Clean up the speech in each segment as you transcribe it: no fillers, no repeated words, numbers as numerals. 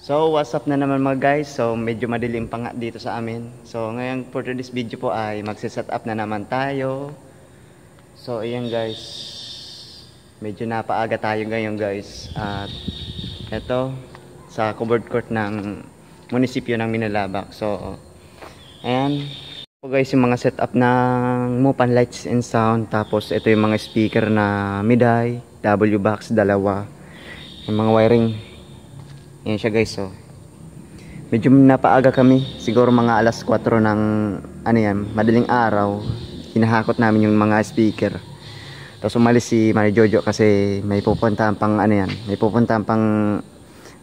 So what's up na naman mga guys. So medyo madilim pa nga dito sa amin. So ngayon for this video po ay magse-set up na naman tayo. So ayan guys, medyo napaaga tayo ngayon guys. At eto sa covered court ng munisipyo ng Minalabak. So ayan po guys yung mga setup ng Mupan Lights and Sound. Tapos ito yung mga speaker na Miday W-Box dalawa. Yung mga wiring. Ayan siya guys. So medyo napaaga kami. Siguro mga alas 4 ng ano yan, madaling araw. Hinahakot namin yung mga speaker. Tapos umalis si Mari Jojo kasi may pupuntahan pang ano yan, may pupuntahan pang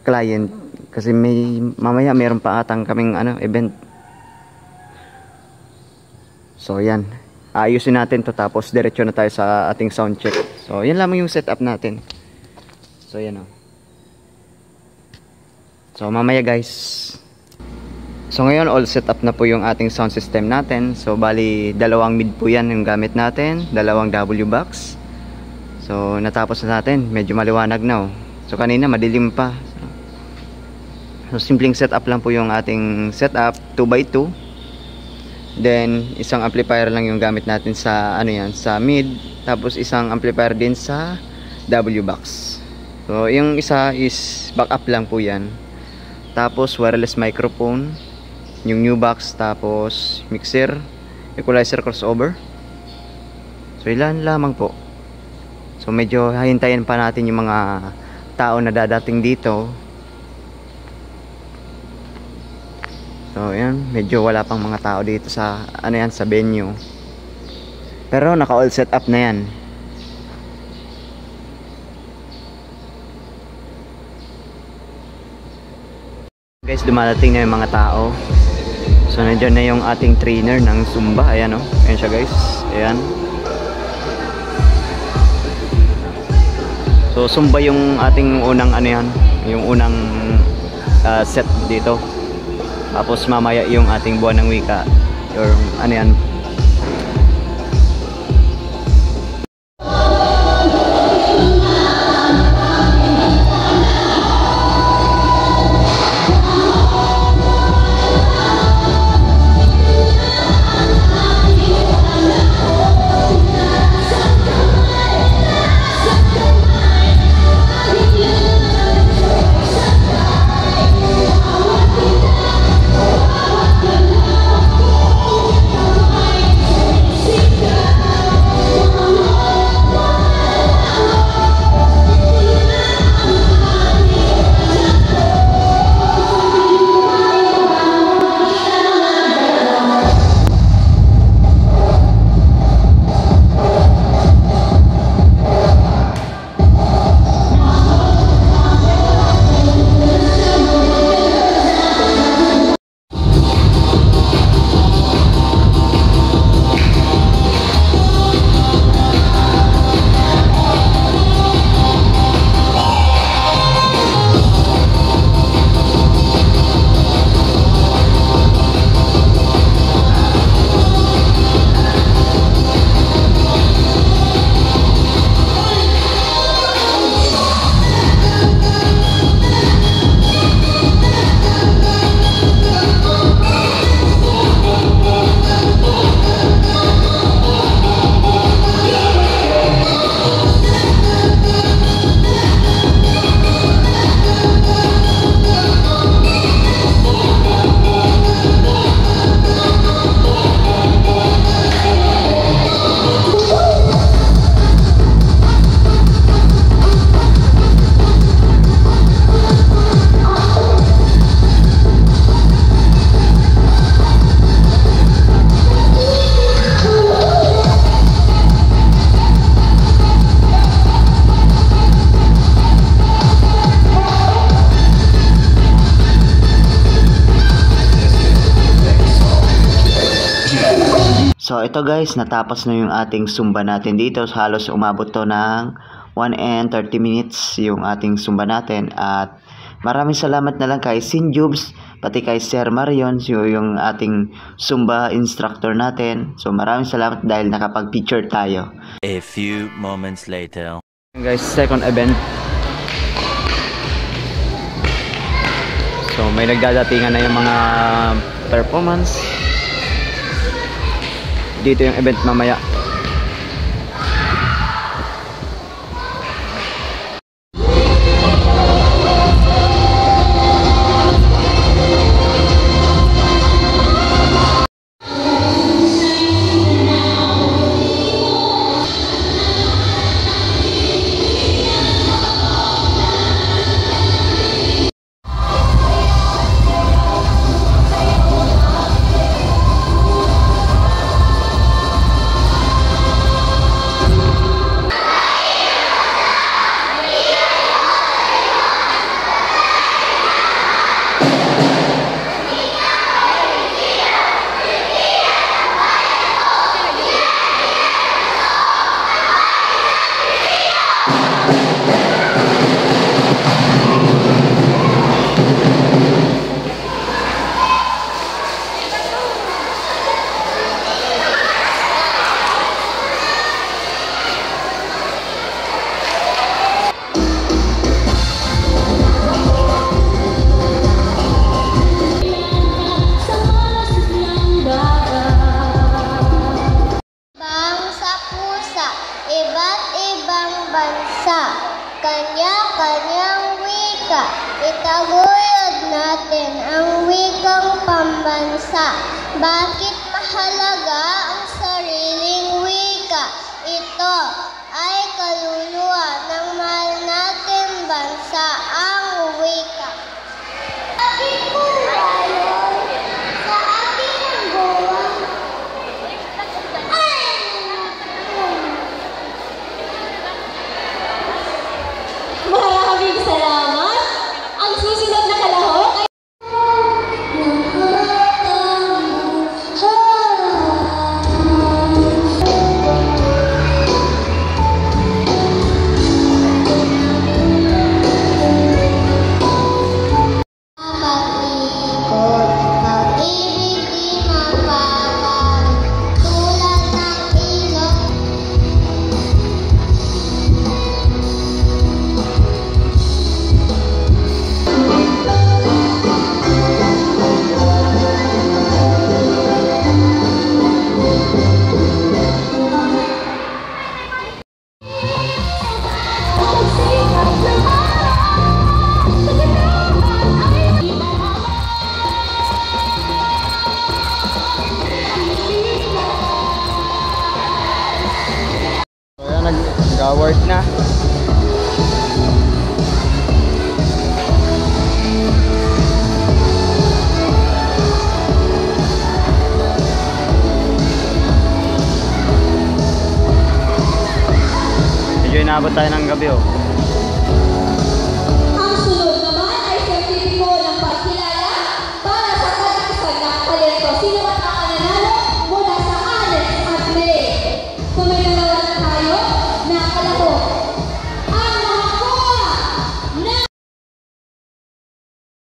client kasi may mamaya meron pa atang kaming ano event. So yan, ayusin natin to tapos diretso na tayo sa ating sound check. So yan lamang yung setup natin. So yan o. So mamaya guys. So ngayon all set up na po yung ating sound system natin. So bali dalawang mid po yan yung gamit natin, dalawang W-Box. So natapos na natin, medyo maliwanag na oh. So kanina madilim pa. So simpleng setup lang po yung ating setup, 2x2. Then isang amplifier lang yung gamit natin sa ano yan, sa mid. Tapos isang amplifier din sa W-Box. So yung isa is backup lang po yan. Tapos wireless microphone, yung new box, tapos mixer, equalizer, crossover. So ilan lamang po. So medyo hahintayin pa natin yung mga tao na dadating dito. So yan, medyo wala pang mga tao dito sa ano yan, sa venue. Pero naka all set up na yan. Guys, dumadating na yung mga tao. So nandiyan na yung ating trainer ng Zumba. Ayan o, ayan siya guys. Ayan. So Zumba yung ating unang ano yan, yung unang set dito. Tapos mamaya yung ating buwan ng wika, yung ano yan. So ito guys, natapos na yung ating Zumba natin dito. Halos umabot to ng 1 and 30 minutes yung ating Zumba natin. At maraming salamat na lang kay Sinjubs, pati kay Sir Marion, yung ating Zumba instructor natin. So maraming salamat dahil nakapag-picture tayo. A few moments later. Guys, second event. So may nagdadatingan na yung mga performance. Dito yung event mamaya. Kanya-kanyang wika, itaguyod natin ang wikang pambansa. Bakit mahalaga ang sariling wika? Ito ay kaluluwa ng mahal natin bansa, ang wika. Bakit po ngayon sa ating ang buwan? Maraming salamat. Ang susunod na kalahok ay pag-ikot, pag-ibig di mapakan, tulad ng ilog. Kaya nag-award na. Medyo inabot tayo ng gabi oh.